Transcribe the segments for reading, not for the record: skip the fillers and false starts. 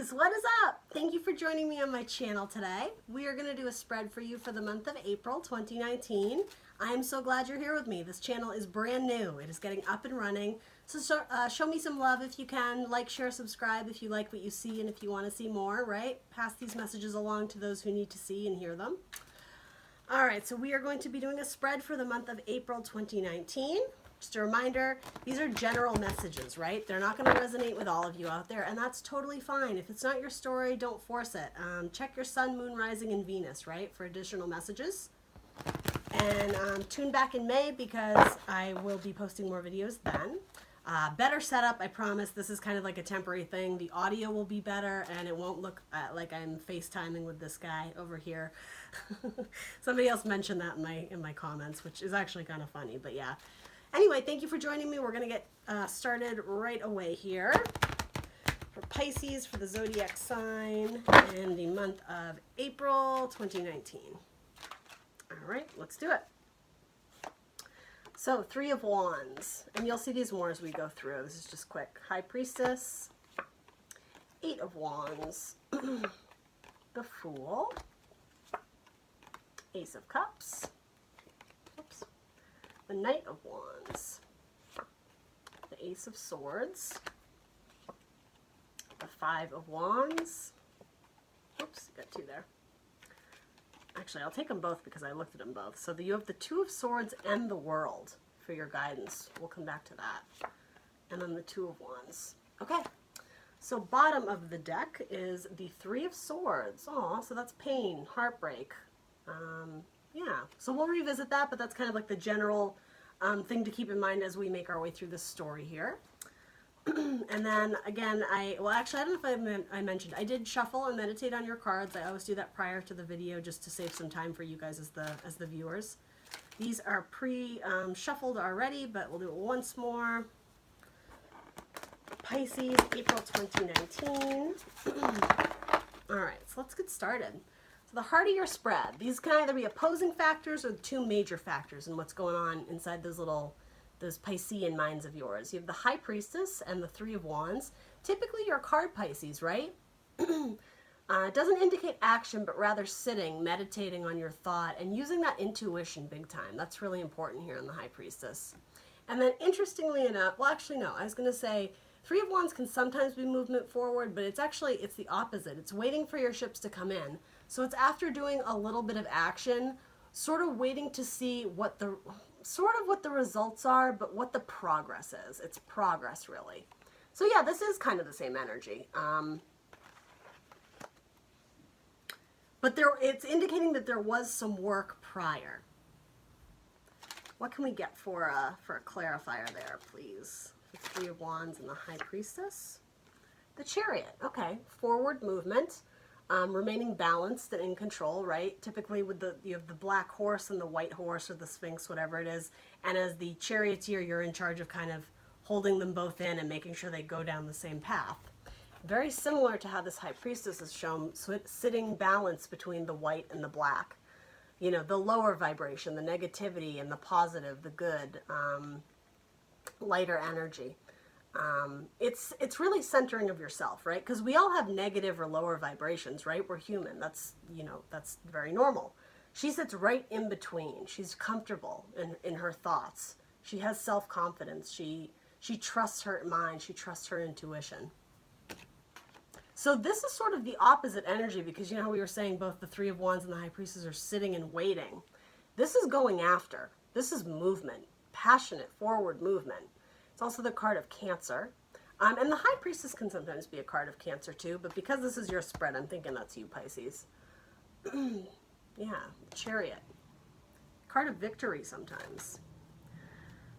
Pisces, what is up? Thank you for joining me on my channel today. We are going to do a spread for you for the month of April 2019. I am so glad you're here with me. This channel is brand new. It is getting up and running. So show me some love if you can. Like, share, subscribe if you like what you see and if you want to see more, right? Pass these messages along to those who need to see and hear them. All right, so we are going to be doing a spread for the month of April 2019. Just a reminder, these are general messages, right? They're not going to resonate with all of you out there, and that's totally fine. If it's not your story, don't force it. Check your sun, moon, rising, and Venus, right, for additional messages. And tune back in May because I will be posting more videos then. Better setup, I promise. This is kind of like a temporary thing. The audio will be better, and it won't look like I'm FaceTiming with this guy over here. Somebody else mentioned that in my comments, which is actually kind of funny, but yeah. Anyway, thank you for joining me. We're going to get started right away here for Pisces, for the zodiac sign in the month of April 2019. All right, let's do it. So, Three of Wands, and you'll see these more as we go through. This is just quick. High Priestess, Eight of Wands, the Fool, Ace of Cups, the Knight of Wands, the Ace of Swords, the Five of Wands. Oops, got two there. Actually, I'll take them both because I looked at them both. So you have the Two of Swords and the World for your guidance. We'll come back to that. And then the Two of Wands. Okay, so bottom of the deck is the Three of Swords. Oh, so that's pain, heartbreak. Yeah, so we'll revisit that, but that's kind of like the general thing to keep in mind as we make our way through this story here. And then again, well, actually, I don't know if I mentioned, I did shuffle and meditate on your cards. I always do that prior to the video just to save some time for you guys as the viewers. These are pre-shuffled already, but we'll do it once more. Pisces, April 2019. All right, so let's get started. So the heart of your spread, these can either be opposing factors or two major factors in what's going on inside those Piscean minds of yours. You have the High Priestess and the Three of Wands. Typically your card, Pisces, right? It doesn't indicate action, but rather sitting, meditating on your thought, and using that intuition big time. That's really important here in the High Priestess. And then interestingly enough, well, actually no, I was going to say Three of Wands can sometimes be movement forward, but it's the opposite. It's waiting for your ships to come in. So it's after doing a little bit of action, sort of waiting to see what the results are, but what the progress is. It's progress, really. So yeah, this is kind of the same energy. But it's indicating that there was some work prior. What can we get for a clarifier there, please? The Three of Wands and the High Priestess. The Chariot. Okay, forward movement. Remaining balanced and in control, right? Typically with you have the black horse and the white horse or the Sphinx, whatever it is. And as the charioteer, you're in charge of kind of holding them both in and making sure they go down the same path. Very similar to how this High Priestess is shown, sitting balanced between the white and the black. You know, the lower vibration, the negativity and the positive, the good, lighter energy. It's really centering of yourself, right? Because we all have negative or lower vibrations, right? We're human. That's very normal. She sits right in between. She's comfortable in her thoughts. She has self-confidence. She trusts her mind. She trusts her intuition. So this is sort of the opposite energy because you know how we were saying both the Three of Wands and the High Priestess are sitting and waiting. This is going after. This is movement, passionate, forward movement. It's also the card of Cancer. And the High Priestess can sometimes be a card of Cancer too, but because this is your spread, I'm thinking that's you, Pisces. Yeah, Chariot. Card of victory sometimes.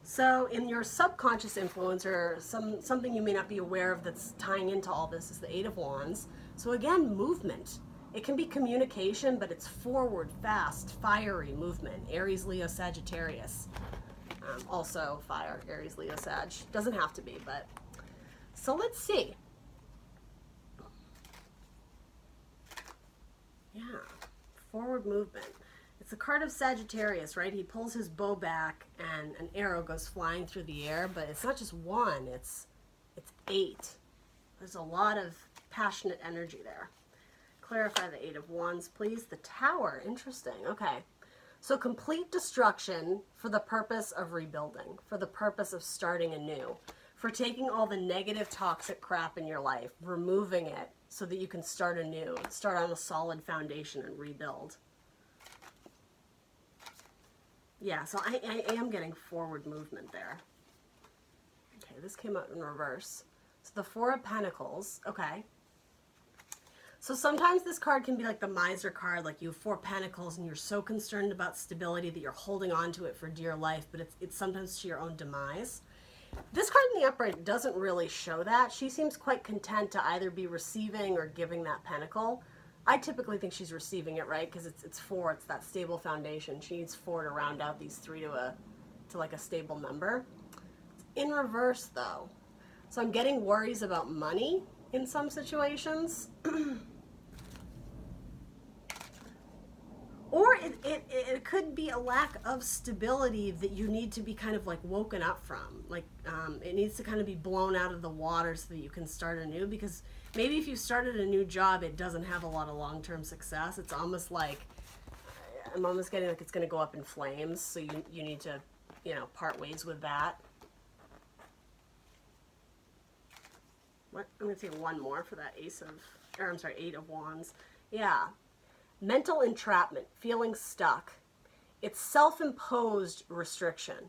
So in your subconscious influence or something you may not be aware of that's tying into all this is the Eight of Wands. So again, movement. It can be communication, but it's forward, fast, fiery movement. Aries, Leo, Sagittarius. Also fire, Aries, Leo, Sag. Doesn't have to be, but... So let's see. Yeah, forward movement. It's a card of Sagittarius, right? He pulls his bow back and an arrow goes flying through the air, but it's not just one, it's 8. There's a lot of passionate energy there. Clarify the Eight of Wands, please. The Tower, interesting. Okay. So complete destruction for the purpose of rebuilding, for the purpose of starting anew, for taking all the negative, toxic crap in your life, removing it so that you can start anew, start on a solid foundation and rebuild. Yeah, so I am getting forward movement there. Okay, this came out in reverse. So the Four of Pentacles, okay. So sometimes this card can be like the miser card, like you have Four Pentacles and you're so concerned about stability that you're holding on to it for dear life, but it's sometimes to your own demise. This card in the upright doesn't really show that. She seems quite content to either be receiving or giving that pentacle. I typically think she's receiving it, right? Because it's four, it's that stable foundation. She needs four to round out these three to like a stable number. In reverse though. So I'm getting worries about money in some situations. Or it could be a lack of stability that you need to be kind of like woken up from. Like it needs to kind of be blown out of the water so that you can start anew. Because maybe if you started a new job, it doesn't have a lot of long-term success. It's almost like, I'm almost getting like it's going to go up in flames. So you need to, you know, part ways with that. What? I'm going to take one more for that Eight of Wands. Yeah. Mental entrapment, feeling stuck. It's self-imposed restriction.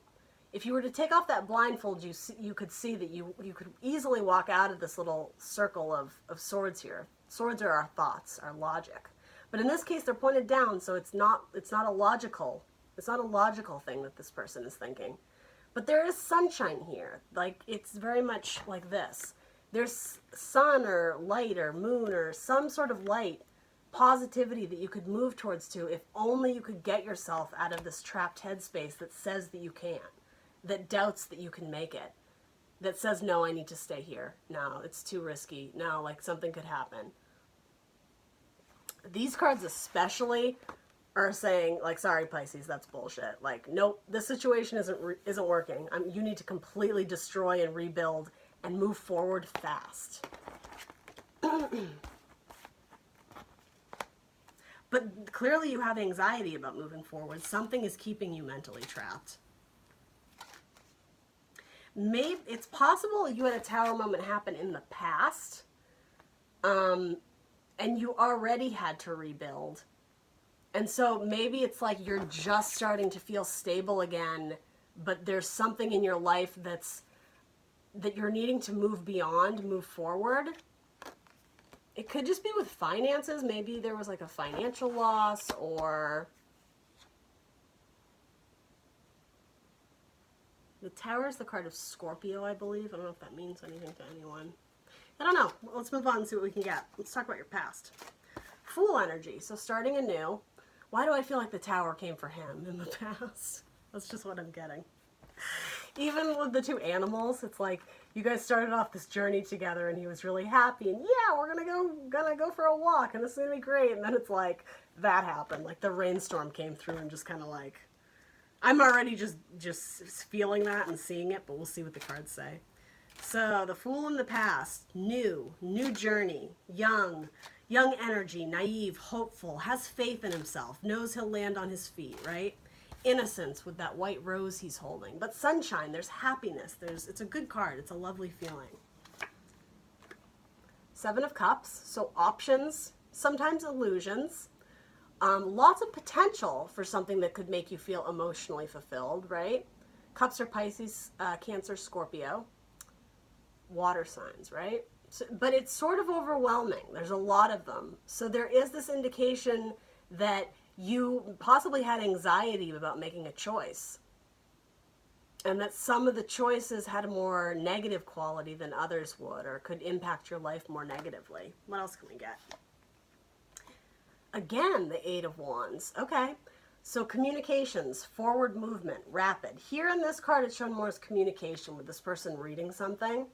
If you were to take off that blindfold, you could see that you could easily walk out of this little circle of swords here. Swords are our thoughts, our logic. But in this case, they're pointed down, so it's not a logical thing that this person is thinking. But there is sunshine here. Like, it's very much like this. There's sun or light or moon or some sort of light, positivity that you could move towards to if only you could get yourself out of this trapped headspace that says that you can't, that doubts that you can make it, that says, no, I need to stay here. No, it's too risky. No, like something could happen. These cards especially are saying, like, sorry, Pisces, that's bullshit. Like, nope, this situation isn't working. You need to completely destroy and rebuild and move forward fast. But clearly you have anxiety about moving forward. Something is keeping you mentally trapped. Maybe it's possible you had a Tower moment happen in the past, and you already had to rebuild. And so maybe it's like you're just starting to feel stable again, but there's something in your life that you're needing to move beyond, move forward. It could just be with finances. Maybe there was like a financial loss, or the Tower is the card of Scorpio, I believe. I don't know if that means anything to anyone. I don't know. Let's move on and see what we can get. Let's talk about your past. Fool energy. So starting anew. Why do I feel like the Tower came for him in the past? That's just what I'm getting. Even with the two animals, it's like you guys started off this journey together and he was really happy and yeah, we're gonna go for a walk and this is gonna be great, and then it's like that happened. Like the rainstorm came through and just kind of like, I'm already just feeling that and seeing it, but we'll see what the cards say. So the Fool in the past, new journey, young energy, naive, hopeful, has faith in himself, knows he'll land on his feet, right? Innocence with that white rose he's holding. But sunshine, there's happiness. It's a good card. It's a lovely feeling. Seven of Cups, so options, sometimes illusions. Lots of potential for something that could make you feel emotionally fulfilled, right? Cups are Pisces, Cancer, Scorpio. Water signs, right? So, but it's sort of overwhelming. There's a lot of them. So there is this indication that you possibly had anxiety about making a choice, and that some of the choices had a more negative quality than others would, or could impact your life more negatively. What else can we get? Again, the Eight of Wands. Okay, so communications, forward movement, rapid. Here in this card, it's shown more as communication with this person reading something.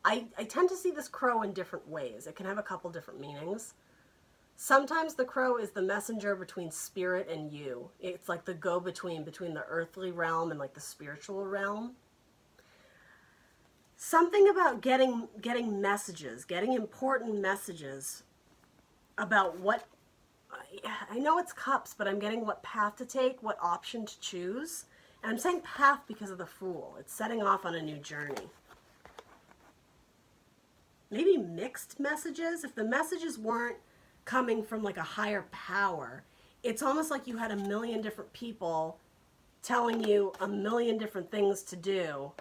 I tend to see this crow in different ways. It can have a couple different meanings. Sometimes the crow is the messenger between spirit and you. It's like the go-between between the earthly realm and like the spiritual realm. something about getting messages, getting important messages about what, I know it's cups, but I'm getting what path to take, what option to choose. And I'm saying path because of the Fool. It's setting off on a new journey. Maybe mixed messages. If the messages weren't coming from like a higher power, it's almost like you had a million different people telling you a million different things to do.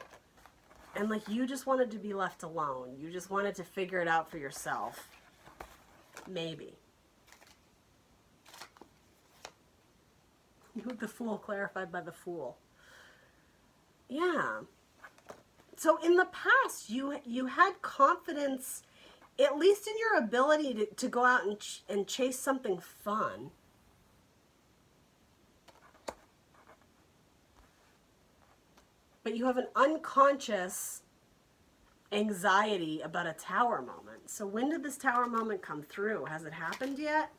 And like you just wanted to be left alone. You just wanted to figure it out for yourself. Maybe. The Fool, clarified by the Fool. Yeah. So in the past, you had confidence, at least in your ability to go out and chase something fun. But you have an unconscious anxiety about a Tower moment. So when did this Tower moment come through? Has it happened yet?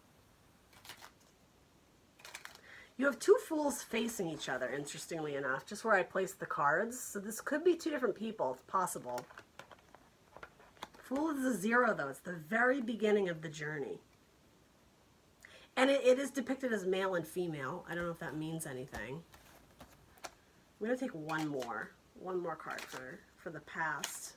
You have two Fools facing each other, interestingly enough, just where I placed the cards. So this could be two different people. It's possible. Fool is a 0, though. It's the very beginning of the journey. And it is depicted as male and female. I don't know if that means anything. I'm going to take one more card for the past.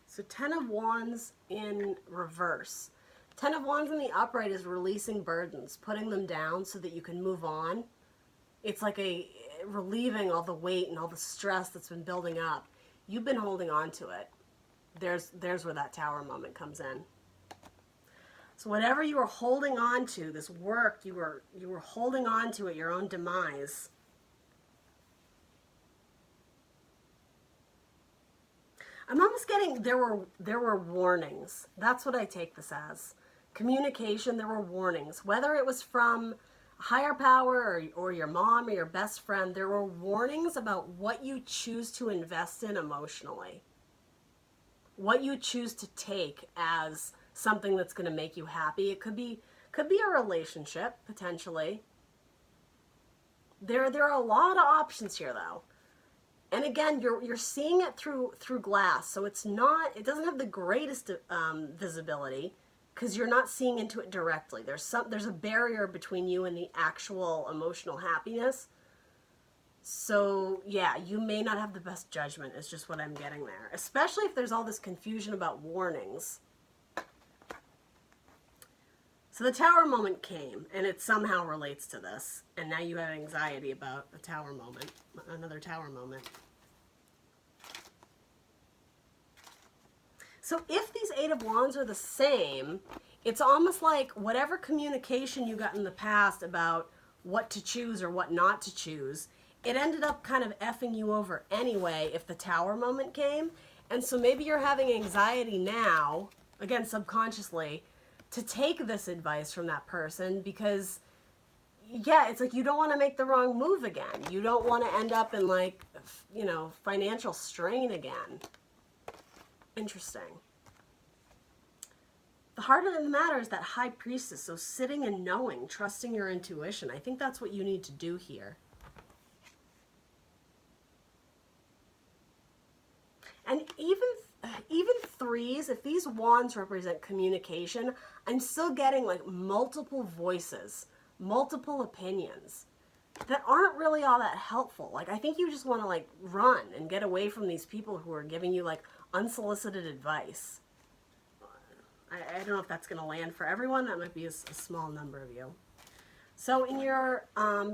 So 10 of Wands in reverse. 10 of Wands in the upright is releasing burdens, putting them down so that you can move on. It's like relieving all the weight and all the stress that's been building up. You've been holding on to it. There's where that Tower moment comes in. So whatever you were holding on to, this work you were holding on to at your own demise. I'm almost getting there were warnings. That's what I take this as. Communication, there were warnings. Whether it was from a higher power or your mom or your best friend, there were warnings about what you choose to invest in emotionally. What you choose to take as something that's going to make you happy. It could be a relationship, potentially. There are a lot of options here, though. And again, you're seeing it through glass, so it doesn't have the greatest visibility because you're not seeing into it directly. There's a barrier between you and the actual emotional happiness. So yeah, you may not have the best judgment. Is just what I'm getting there, especially if there's all this confusion about warnings. So the Tower moment came, and it somehow relates to this, and now you have anxiety about a Tower moment, another Tower moment. So if these 8 of Wands are the same, it's almost like whatever communication you got in the past about what to choose or what not to choose, it ended up kind of effing you over anyway if the Tower moment came. And so maybe you're having anxiety now, again, subconsciously, to take this advice from that person because, yeah, it's like you don't want to make the wrong move again. You don't want to end up in, like, financial strain again. Interesting. The heart of the matter is that High Priestess, so sitting and knowing, trusting your intuition. I think that's what you need to do here. And even 3s, if these wands represent communication, I'm still getting like multiple voices, multiple opinions that aren't really all that helpful. Like, I think you just want to like run and get away from these people who are giving you like unsolicited advice. I don't know if that's going to land for everyone. That might be a small number of you. So in your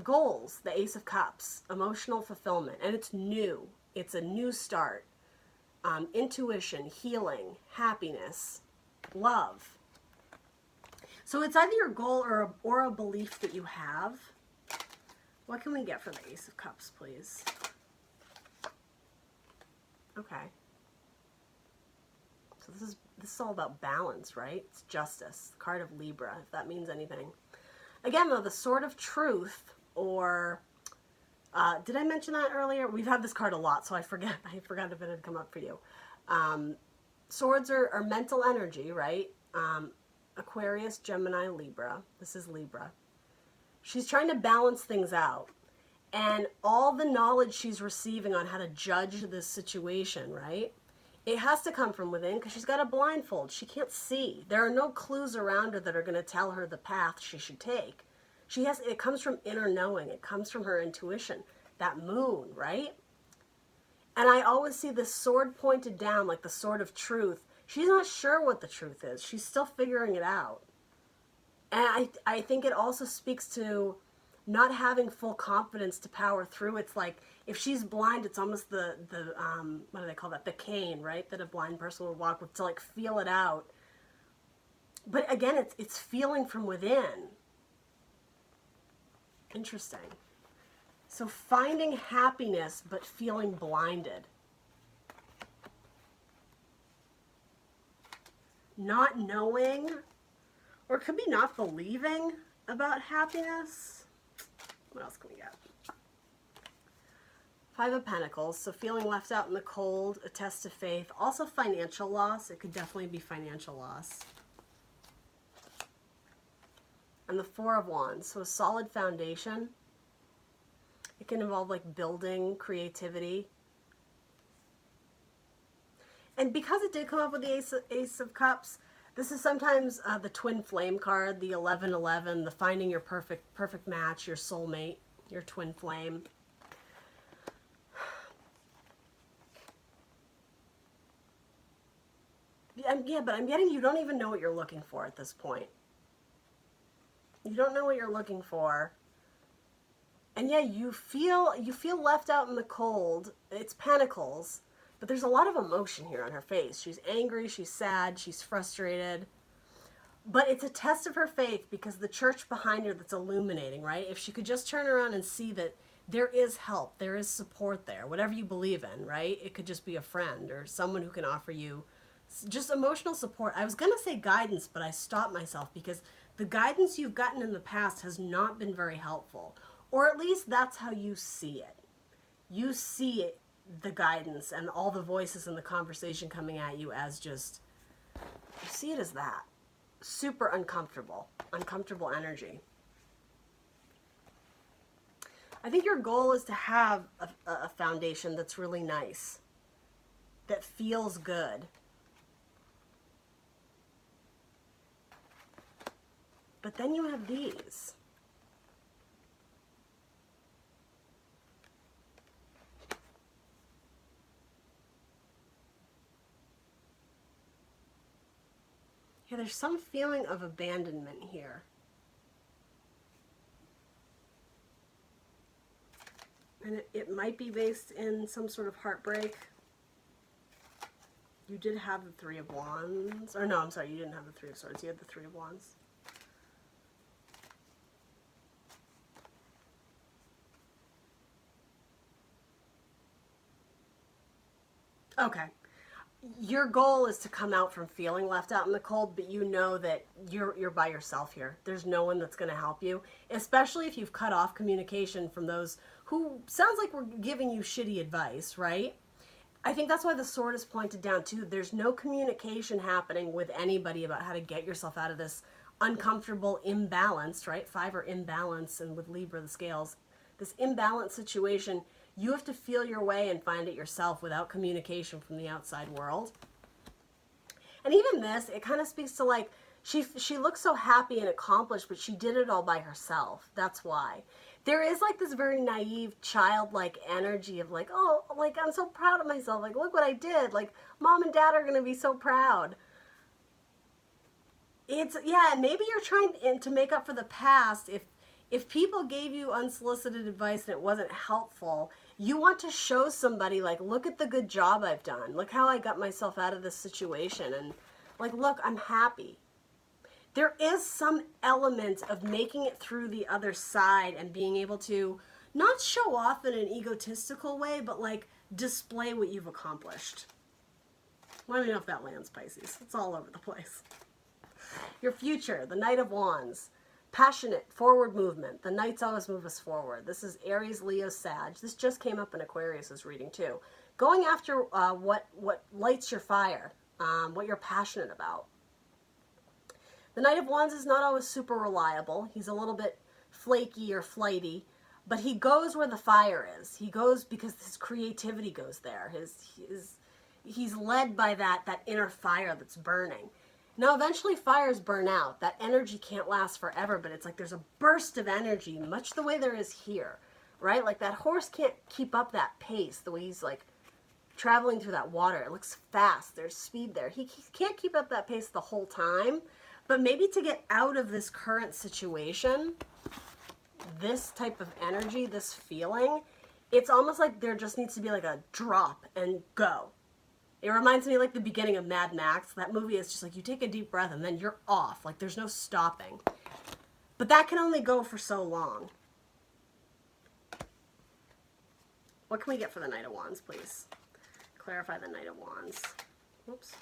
goals, the Ace of Cups, emotional fulfillment, and it's new. It's a new start. Intuition, healing, happiness, love. So it's either your goal or a belief that you have. What can we get for the Ace of Cups, please? Okay. So this is all about balance, right? It's justice, the card of Libra, if that means anything. Again, though, the Sword of Truth, or did I mention that earlier? We've had this card a lot, so I forgot if it had come up for you. Swords are mental energy, right? Aquarius, Gemini, Libra. This is Libra. She's trying to balance things out. And all the knowledge she's receiving on how to judge this situation, right? It has to come from within because she's got a blindfold. She can't see. There are no clues around her that are going to tell her the path she should take. It comes from inner knowing. It comes from her intuition. That moon, right? And I always see this sword pointed down like the sword of truth. She's not sure what the truth is. She's still figuring it out. And I think it also speaks to not having full confidence to power through. It's like if she's blind, it's almost the what do they call that? The cane, right? That a blind person would walk with to like feel it out. But again, it's feeling from within. Interesting. So finding happiness but feeling blinded. Not knowing, or it could be not believing about happiness. What else can we get? Five of Pentacles, so feeling left out in the cold, a test of faith. Also financial loss. It could definitely be financial loss. And the Four of Wands, so a solid foundation. It can involve like building, creativity. And because it did come up with the Ace of Cups, this is sometimes the twin flame card, the 11-11, the finding your perfect match, your soulmate, your twin flame. Yeah, but I'm getting you don't even know what you're looking for at this point. You don't know what you're looking for. And yeah, you feel left out in the cold. It's Pentacles. But there's a lot of emotion here on her face. She's angry, she's sad, she's frustrated. But it's a test of her faith because the church behind her that's illuminating, right? If she could just turn around and see that there is help, there is support there, whatever you believe in, right? It could just be a friend or someone who can offer you just emotional support. I was going to say guidance, but I stopped myself because the guidance you've gotten in the past has not been very helpful. Or at least that's how you see it. You see it, the guidance and all the voices in the conversation coming at you as just, you see it as that. Super uncomfortable energy. I think your goal is to have a foundation that's really nice, that feels good. But then you have these. Yeah, there's some feeling of abandonment here. And it might be based in some sort of heartbreak. You did have the Three of Wands. Or no, I'm sorry, you didn't have the Three of Swords. You had the Three of Wands. Okay. Your goal is to come out from feeling left out in the cold, but you know that you're by yourself here. There's no one that's going to help you, especially if you've cut off communication from those who sounds like we're giving you shitty advice, right? I think that's why the sword is pointed down too. There's no communication happening with anybody about how to get yourself out of this uncomfortable imbalance, right? Five are imbalance, and with Libra, the scales. This imbalanced situation, you have to feel your way and find it yourself without communication from the outside world. And even this, it kind of speaks to like, she looks so happy and accomplished, but she did it all by herself. That's why. There is like this very naive, childlike energy of like, oh, like I'm so proud of myself. Like, look what I did. Like, mom and dad are going to be so proud. It's, yeah, maybe you're trying to make up for the past. If people gave you unsolicited advice and it wasn't helpful, you want to show somebody like, look at the good job I've done. Look how I got myself out of this situation. And like, look, I'm happy. There is some element of making it through the other side and being able to not show off in an egotistical way, but like display what you've accomplished. Let me know if that lands, Pisces. It's all over the place. Your future, the Knight of Wands. Passionate, forward movement. The Knights always move us forward. This is Aries, Leo, Sag. This just came up in Aquarius's reading too. Going after what lights your fire, what you're passionate about. The Knight of Wands is not always super reliable. He's a little bit flaky or flighty, but he goes where the fire is. He goes because his creativity goes there. He's led by that inner fire that's burning. Now, eventually fires burn out. That energy can't last forever, but it's like there's a burst of energy, much the way there is here, right? Like that horse can't keep up that pace the way he's like traveling through that water. It looks fast. There's speed there. He can't keep up that pace the whole time, but maybe to get out of this current situation, this type of energy, this feeling, it's almost like there just needs to be like a drop and go. It reminds me like the beginning of Mad Max. That movie is just like you take a deep breath and then you're off. Like there's no stopping. But that can only go for so long. What can we get for the Knight of Wands, please? Clarify the Knight of Wands. Whoops.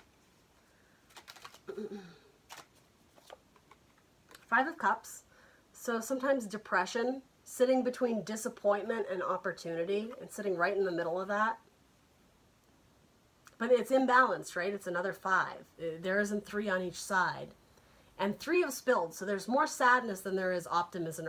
Five of Cups. So sometimes depression, sitting between disappointment and opportunity, and sitting right in the middle of that. But it's imbalanced, right? It's another 5. There isn't 3 on each side. And 3 have spilled, so there's more sadness than there is optimism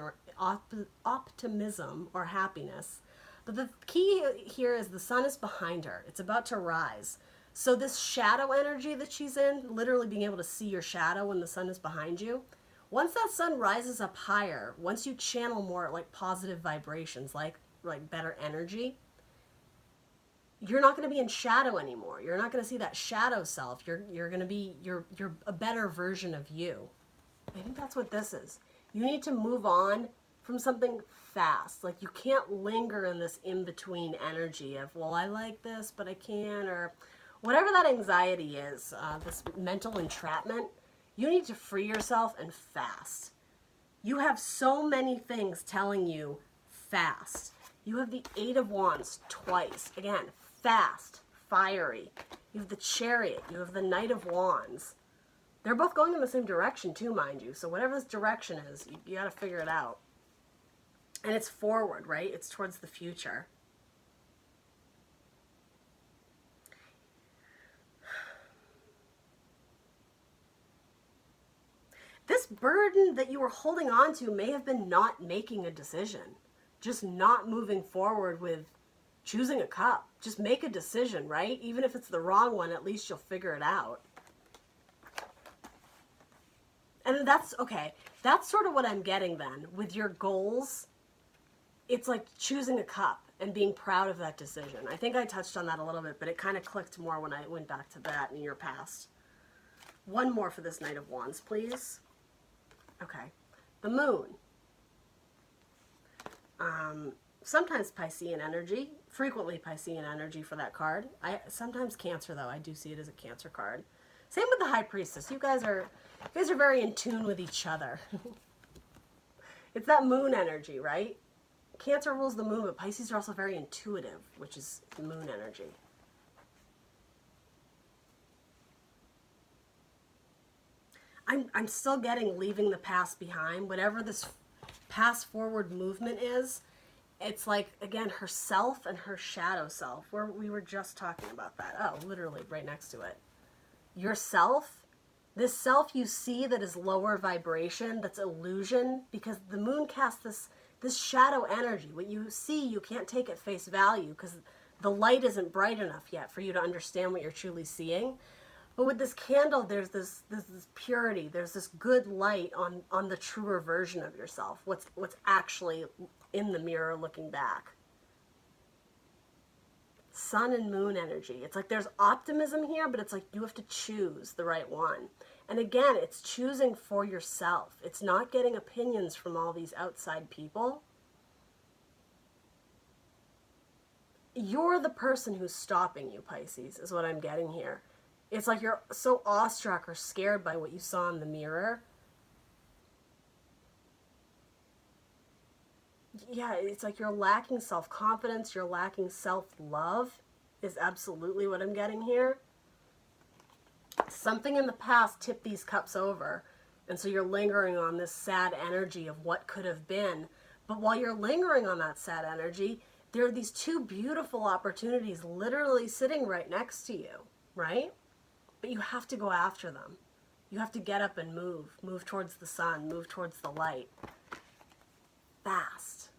or happiness. But the key here is the sun is behind her. It's about to rise. So this shadow energy that she's in, literally being able to see your shadow when the sun is behind you, once that sun rises up higher, once you channel more like positive vibrations, like better energy, you're not going to be in shadow anymore. You're not going to see that shadow self. You're going to be you're a better version of you. I think that's what this is. You need to move on from something fast. Like you can't linger in this in-between energy of, well, I like this, but I can't, or whatever that anxiety is, this mental entrapment. You need to free yourself and fast. You have so many things telling you fast. You have the 8 of Wands twice. Again, fast, fiery. You have the Chariot. You have the Knight of Wands. They're both going in the same direction too, mind you. So whatever this direction is, you got to figure it out. And it's forward, right? It's towards the future. This burden that you were holding on to may have been not making a decision. Just not moving forward with choosing a cup. Just make a decision, right? Even if it's the wrong one, at least you'll figure it out. And that's, okay, that's sort of what I'm getting then. With your goals, it's like choosing a cup and being proud of that decision. I think I touched on that a little bit, but it kind of clicked more when I went back to that in your past. One more for this Knight of Wands, please. Okay, the Moon. Sometimes Piscean energy, frequently Piscean energy for that card. Sometimes Cancer, though. I do see it as a Cancer card. Same with the High Priestess. You guys are very in tune with each other. It's that Moon energy, right? Cancer rules the Moon, but Pisces are also very intuitive, which is Moon energy. I'm still getting leaving the past behind. Whatever this past forward movement is, it's like, again, herself and her shadow self. We were just talking about that. Oh, literally right next to it. Yourself, this self you see that is lower vibration, that's illusion, because the moon casts this shadow energy. What you see, you can't take at face value because the light isn't bright enough yet for you to understand what you're truly seeing. But with this candle, there's this purity, there's this good light on the truer version of yourself, what's actually in the mirror looking back. Sun and moon energy. It's like there's optimism here, but it's like you have to choose the right one. And again, it's choosing for yourself. It's not getting opinions from all these outside people. You're the person who's stopping you, Pisces, is what I'm getting here. It's like you're so awestruck or scared by what you saw in the mirror. Yeah, it's like you're lacking self-confidence, you're lacking self-love is absolutely what I'm getting here. Something in the past tipped these cups over, and so you're lingering on this sad energy of what could have been. But while you're lingering on that sad energy, there are these two beautiful opportunities literally sitting right next to you, right? But you have to go after them. You have to get up and move towards the sun, move towards the light. fast.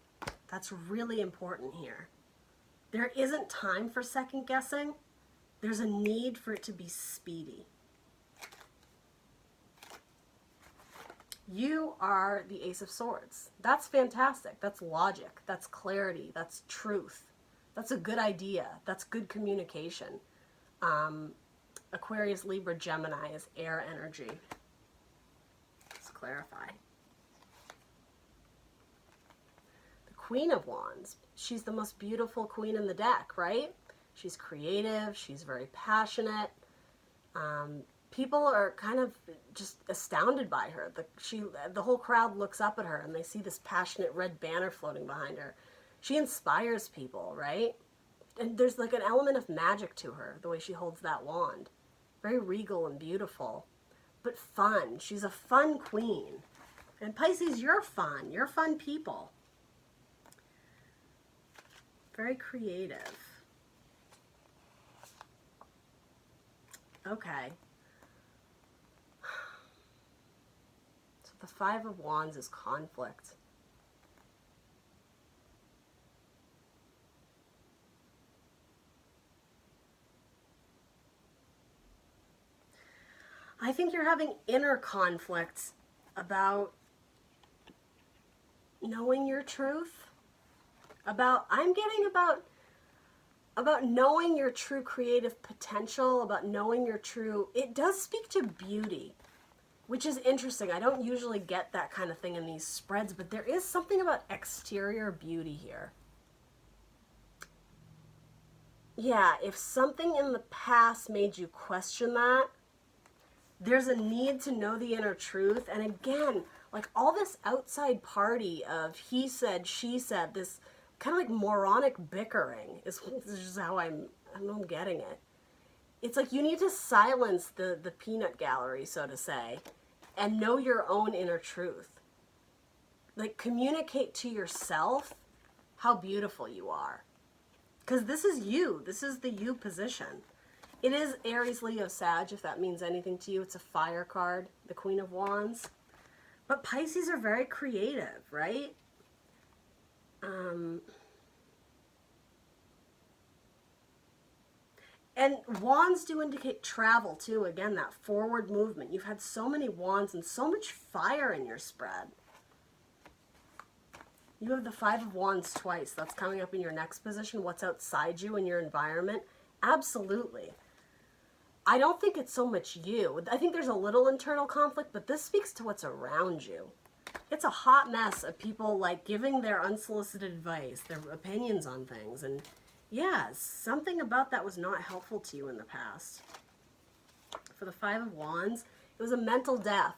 That's really important here. There isn't time for second guessing. There's a need for it to be speedy. You are the Ace of Swords. That's fantastic. That's logic. That's clarity. That's truth. That's a good idea. That's good communication. Aquarius, Libra, Gemini is air energy. Let's clarify. The Queen of Wands. She's the most beautiful queen in the deck, right? She's creative. She's very passionate. People are kind of just astounded by her. The whole crowd looks up at her and they see this passionate red banner floating behind her. She inspires people, right? And there's like an element of magic to her, the way she holds that wand. Very regal and beautiful, but fun. She's a fun queen. And Pisces, you're fun. You're fun people. Very creative. Okay. So the Five of Wands is conflict. I think you're having inner conflicts about knowing your truth. I'm getting about knowing your true creative potential, about knowing your true, it does speak to beauty, which is interesting. I don't usually get that kind of thing in these spreads, but there is something about exterior beauty here. Yeah, if something in the past made you question that, there's a need to know the inner truth. And again, like all this outside party of he said, she said, this kind of like moronic bickering is just how I'm getting it. It's like you need to silence the peanut gallery, so to say, and know your own inner truth. Like communicate to yourself how beautiful you are. Because this is you. This is the you position. It is Aries, Leo, Sag, if that means anything to you. It's a fire card, the Queen of Wands. But Pisces are very creative, right? And wands do indicate travel too. Again, that forward movement. You've had so many wands and so much fire in your spread. You have the Five of Wands twice. That's coming up in your next position. What's outside you in your environment? Absolutely. I don't think it's so much you. I think there's a little internal conflict, but this speaks to what's around you. It's a hot mess of people like giving their unsolicited advice, their opinions on things. And yeah, something about that was not helpful to you in the past. For the Five of Wands, it was a mental death,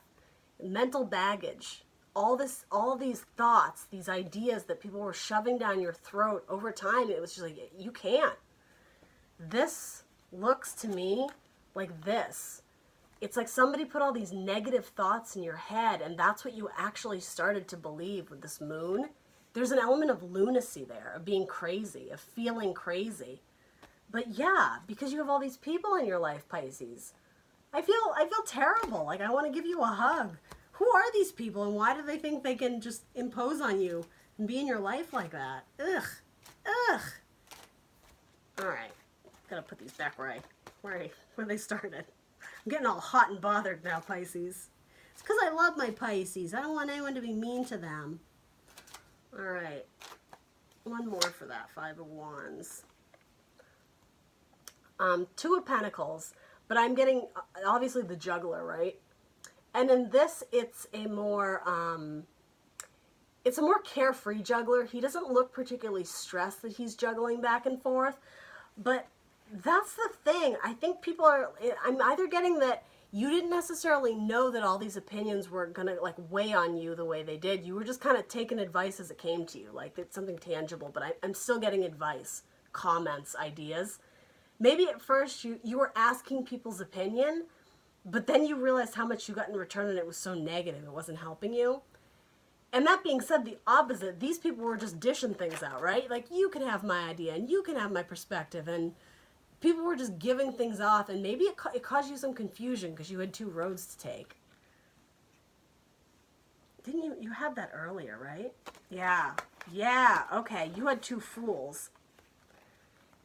mental baggage. All these thoughts, these ideas that people were shoving down your throat over time, it was just like, you can't. This looks to me like this. It's like somebody put all these negative thoughts in your head, and that's what you actually started to believe with this moon. There's an element of lunacy there, of being crazy, of feeling crazy. But yeah, because you have all these people in your life, Pisces, I feel terrible. Like I want to give you a hug. Who are these people, and why do they think they can just impose on you and be in your life like that? Ugh. Ugh. All right. Gotta put these back where they started. I'm getting all hot and bothered now, Pisces. It's because I love my Pisces. I don't want anyone to be mean to them. All right. One more for that Five of Wands. Two of Pentacles, but I'm getting, obviously, the Juggler, right? And in this, it's a more carefree juggler. He doesn't look particularly stressed that he's juggling back and forth. But that's the thing. I think people are, I'm either getting that you didn't necessarily know that all these opinions were going to like weigh on you the way they did. You were just kind of taking advice as it came to you. Like it's something tangible, but I'm still getting advice, comments, ideas. Maybe at first you were asking people's opinion, but then you realized how much you got in return and it was so negative, it wasn't helping you. And that being said, the opposite, these people were just dishing things out, right? Like, you can have my idea and you can have my perspective. And people were just giving things off, and maybe it caused you some confusion because you had two roads to take. Didn't you had that earlier, right? Yeah. Yeah, okay. You had 2 Fools.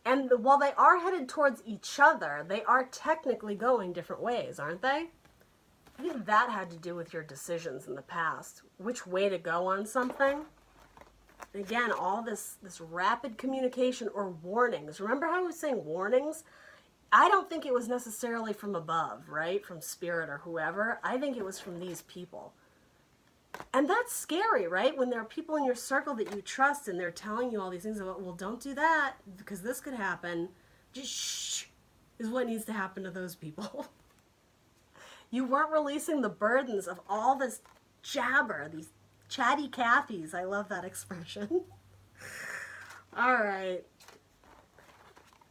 And while they are headed towards each other, they are technically going different ways, aren't they? I think that had to do with your decisions in the past. Which way to go on something. Again, all this rapid communication or warnings. Remember how I was saying warnings? I don't think it was necessarily from above, right? From spirit or whoever. I think it was from these people. And that's scary, right? When there are people in your circle that you trust and they're telling you all these things about, well, don't do that because this could happen. Just shh is what needs to happen to those people. You weren't releasing the burdens of all this jabber, these chatty Cathys. I love that expression. All right.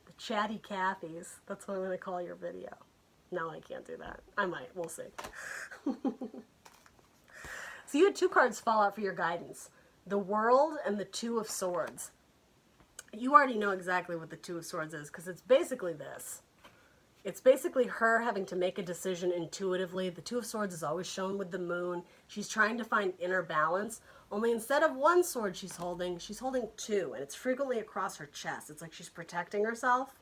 The chatty Cathys. That's what I'm going to call your video. No, I can't do that. I might. We'll see. So you had 2 cards fall out for your guidance. The World and the 2 of Swords. You already know exactly what the 2 of Swords is because it's basically this. It's basically her having to make a decision intuitively. The 2 of Swords is always shown with the moon. She's trying to find inner balance. Only instead of 1 sword she's holding 2. And it's frequently across her chest. It's like she's protecting herself.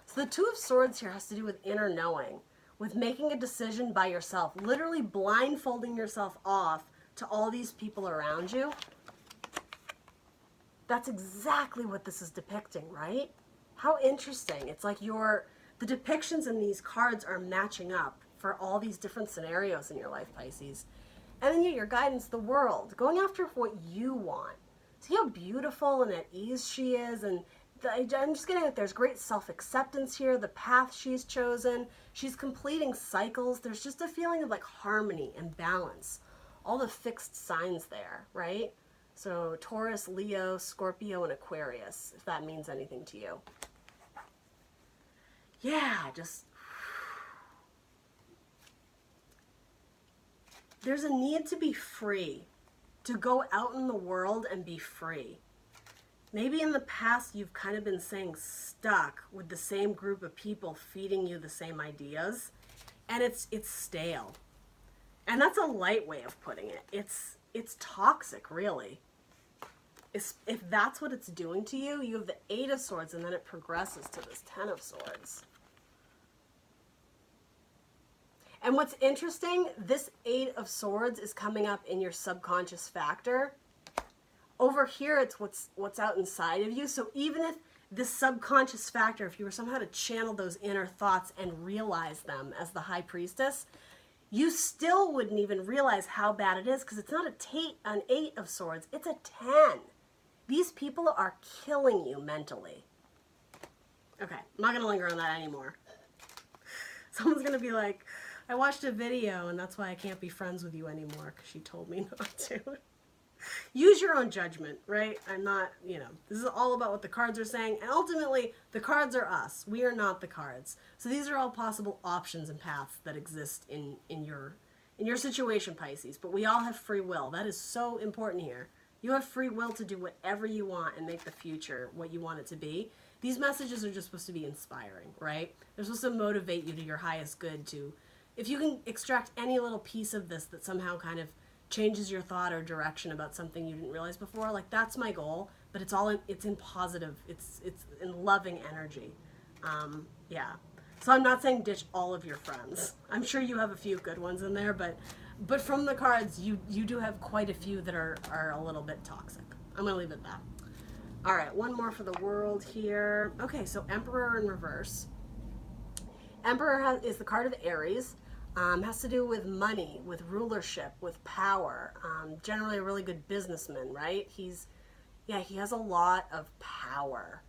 So the 2 of Swords here has to do with inner knowing. With making a decision by yourself, literally blindfolding yourself off to all these people around you. That's exactly what this is depicting, right? How interesting. It's like the depictions in these cards are matching up for all these different scenarios in your life, Pisces. And then your guidance, the World, going after what you want. See how beautiful and at ease she is, and I'm just getting that there's great self-acceptance here, the path she's chosen. She's completing cycles. There's just a feeling of like harmony and balance. All the fixed signs there, right? So Taurus, Leo, Scorpio, and Aquarius, if that means anything to you. Yeah, just... There's a need to be free, to go out in the world and be free. Maybe in the past you've kind of been staying stuck with the same group of people feeding you the same ideas, and it's stale. And that's a light way of putting it. It's toxic, really. If that's what it's doing to you, you have the 8 of Swords, and then it progresses to this 10 of Swords. And what's interesting, this 8 of Swords is coming up in your subconscious factor. Over here, it's what's out inside of you. So even if this subconscious factor, if you were somehow to channel those inner thoughts and realize them as the High Priestess, you still wouldn't even realize how bad it is because it's not an 8 of Swords. It's a 10. These people are killing you mentally. Okay, I'm not going to linger on that anymore. Someone's going to be like, I watched a video and that's why I can't be friends with you anymore because she told me not to. Use your own judgment, right? I'm not, this is all about what the cards are saying. And ultimately, the cards are us. We are not the cards. So these are all possible options and paths that exist in your situation, Pisces. But we all have free will. That is so important here. You have free will to do whatever you want and make the future what you want it to be. These messages are just supposed to be inspiring, right? They're supposed to motivate you to your highest good to, if you can extract any little piece of this that somehow kind of changes your thought or direction about something you didn't realize before, like that's my goal, but it's in positive, it's in loving energy. Yeah. So I'm not saying ditch all of your friends. I'm sure you have a few good ones in there, but from the cards, you do have quite a few that are a little bit toxic. I'm going to leave it at that. All right, one more for the World here. Okay, so Emperor in reverse. Emperor is the card of Aries. Has to do with money, with rulership, with power. Generally a really good businessman, right? He has a lot of power.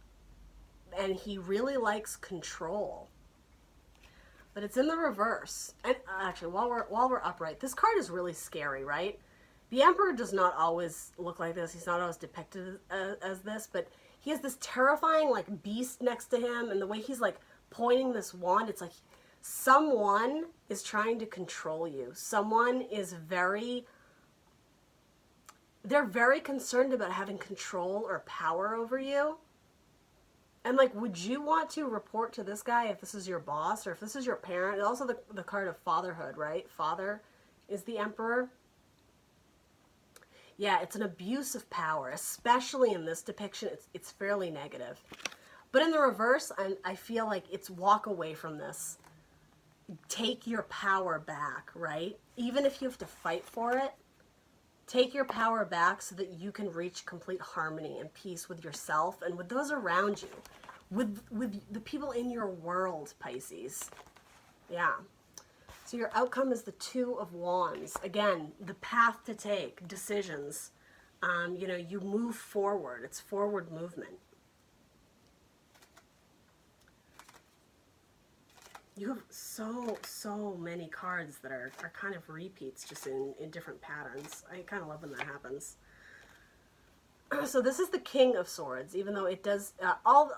And he really likes control. But it's in the reverse. And actually, while we're upright, this card is really scary, right? The Emperor does not always look like this. He's not always depicted as this, but he has this terrifying like beast next to him, and the way he's like pointing this wand, it's like someone is trying to control you. Someone is they're very concerned about having control or power over you. And like, would you want to report to this guy if this is your boss or if this is your parent? And also the card of fatherhood, right? Father is the Emperor. Yeah, it's an abuse of power, especially in this depiction. It's fairly negative. But in the reverse, I feel like it's walk away from this. Take your power back, right? Even if you have to fight for it, take your power back so that you can reach complete harmony and peace with yourself and with those around you, with the people in your world, Pisces. Yeah. So your outcome is the Two of Wands. Again, the path to take, decisions. You know, you move forward. It's forward movement. You have so many cards that are kind of repeats, just in different patterns. I kind of love when that happens. So this is the King of Swords, even though it does, all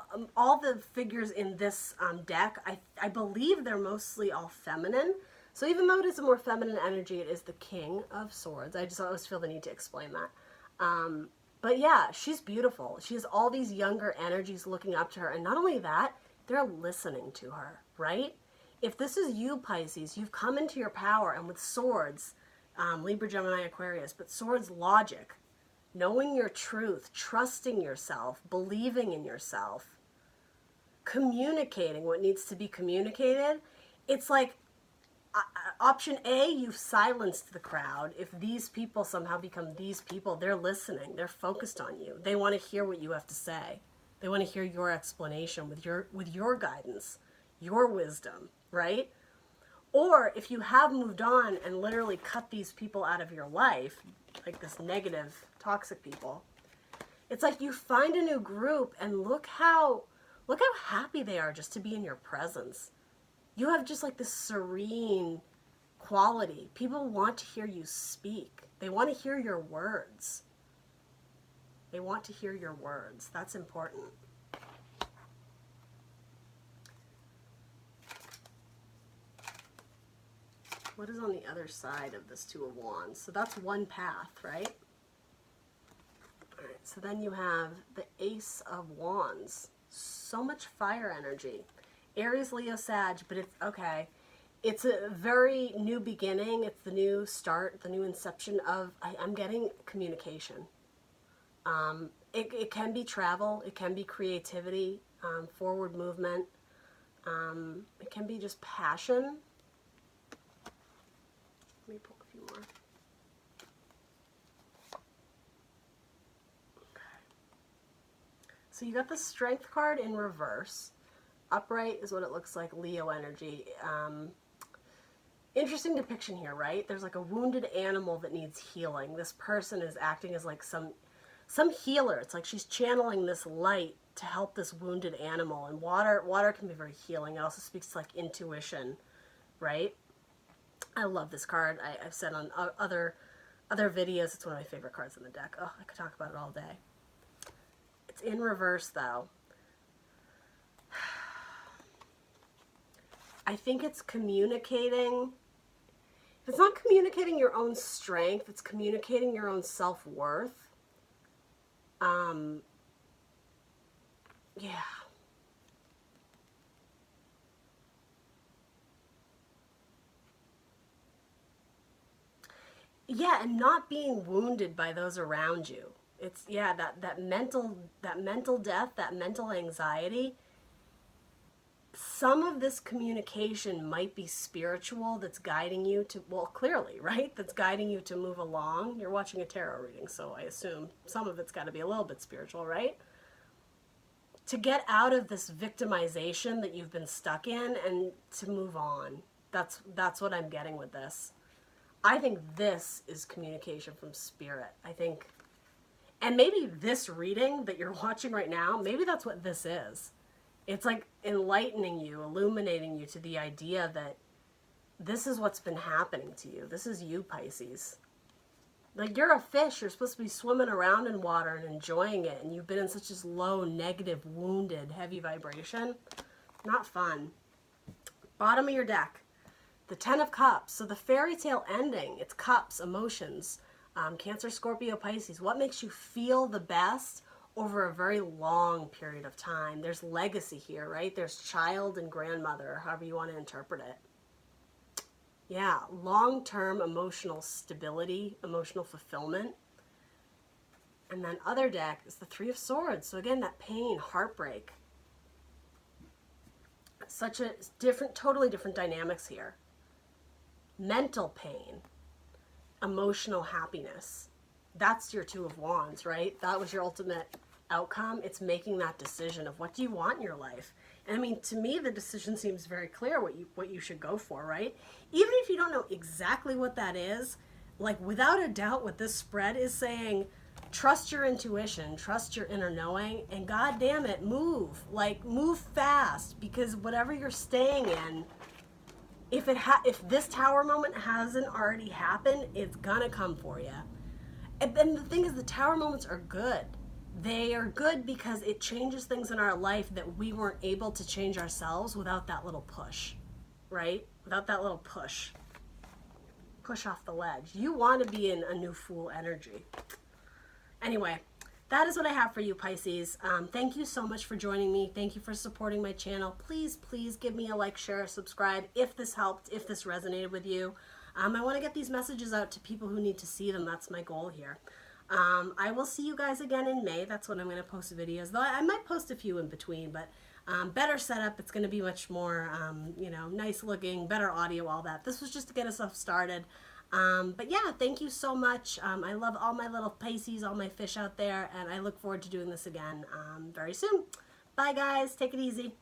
the figures in this deck, I believe they're mostly all feminine. So even though it is a more feminine energy, it is the King of Swords. I just always feel the need to explain that. But yeah, she's beautiful. She has all these younger energies looking up to her. And not only that, they're listening to her, right? If this is you, Pisces, you've come into your power, and with swords, Libra, Gemini, Aquarius, but swords, logic, knowing your truth, trusting yourself, believing in yourself, communicating what needs to be communicated. It's like option A, you've silenced the crowd. If these people somehow become these people, they're listening, they're focused on you. They want to hear what you have to say. They want to hear your explanation with your guidance, your wisdom, right? Or if you have moved on and literally cut these people out of your life, like this negative, toxic people, it's like you find a new group and look how happy they are just to be in your presence. You have just like this serene quality. People want to hear you speak. They want to hear your words. They want to hear your words. That's important. What is on the other side of this Two of Wands? So that's one path, right? All right, so then you have the Ace of Wands. So much fire energy. Aries, Leo, Sag, but it's okay. It's a very new beginning. It's the new start, the new inception of, I'm getting communication. It can be travel. It can be creativity, forward movement. It can be just passion. Let me pull a few more. Okay. So you got the Strength card in reverse. Upright is what it looks like, Leo energy. Interesting depiction here, right? There's like a wounded animal that needs healing. This person is acting as like some healer. It's like she's channeling this light to help this wounded animal. And water can be very healing. It also speaks to like intuition, right? I love this card. I've said on other videos, it's one of my favorite cards in the deck. Oh, I could talk about it all day. It's in reverse, though. I think it's communicating. If it's not communicating your own strength, it's communicating your own self-worth. Yeah. Yeah, and not being wounded by those around you. It's, yeah, that mental death, that mental anxiety. Some of this communication might be spiritual, that's guiding you to, well, clearly, right? That's guiding you to move along. You're watching a tarot reading, so I assume some of it's got to be a little bit spiritual, right? To get out of this victimization that you've been stuck in and to move on. That's what I'm getting with this. I think this is communication from spirit. I think, and maybe this reading that you're watching right now, maybe that's what this is. It's like enlightening you, illuminating you to the idea that this is what's been happening to you. This is you, Pisces. Like, you're a fish. You're supposed to be swimming around in water and enjoying it, and you've been in such a low, negative, wounded, heavy vibration. Not fun. Bottom of your deck. The Ten of Cups. So the fairy tale ending, it's cups, emotions. Cancer, Scorpio, Pisces. What makes you feel the best over a very long period of time? There's legacy here, right? There's child and grandmother, however you want to interpret it. Yeah, long-term emotional stability, emotional fulfillment. And then other deck is the Three of Swords. So again, that pain, heartbreak. Such a different, totally different dynamics here. Mental pain, emotional happiness. That's your Two of Wands, right? That was your ultimate outcome. It's making that decision of what do you want in your life. And I mean, to me, the decision seems very clear what you should go for, right? Even if you don't know exactly what that is, like without a doubt what this spread is saying, trust your intuition, trust your inner knowing, and god damn it, move. Like, move fast, because whatever you're staying in, if this tower moment hasn't already happened, it's gonna come for you. And the thing is, the tower moments are good. They are good because it changes things in our life that we weren't able to change ourselves without that little push, right? Without that little push. Push off the ledge. You want to be in a new Fool energy. Anyway, that is what I have for you, Pisces. Thank you so much for joining me. Thank you for supporting my channel. Please, please give me a like, share, subscribe if this helped, if this resonated with you. I want to get these messages out to people who need to see them. That's my goal here. I will see you guys again in May. That's when I'm going to post videos. Though I might post a few in between, but better setup. It's going to be much more, you know, nice looking, better audio, all that. This was just to get us off started. But yeah, thank you so much. I love all my little Pisces, all my fish out there, and I look forward to doing this again very soon. Bye, guys. Take it easy.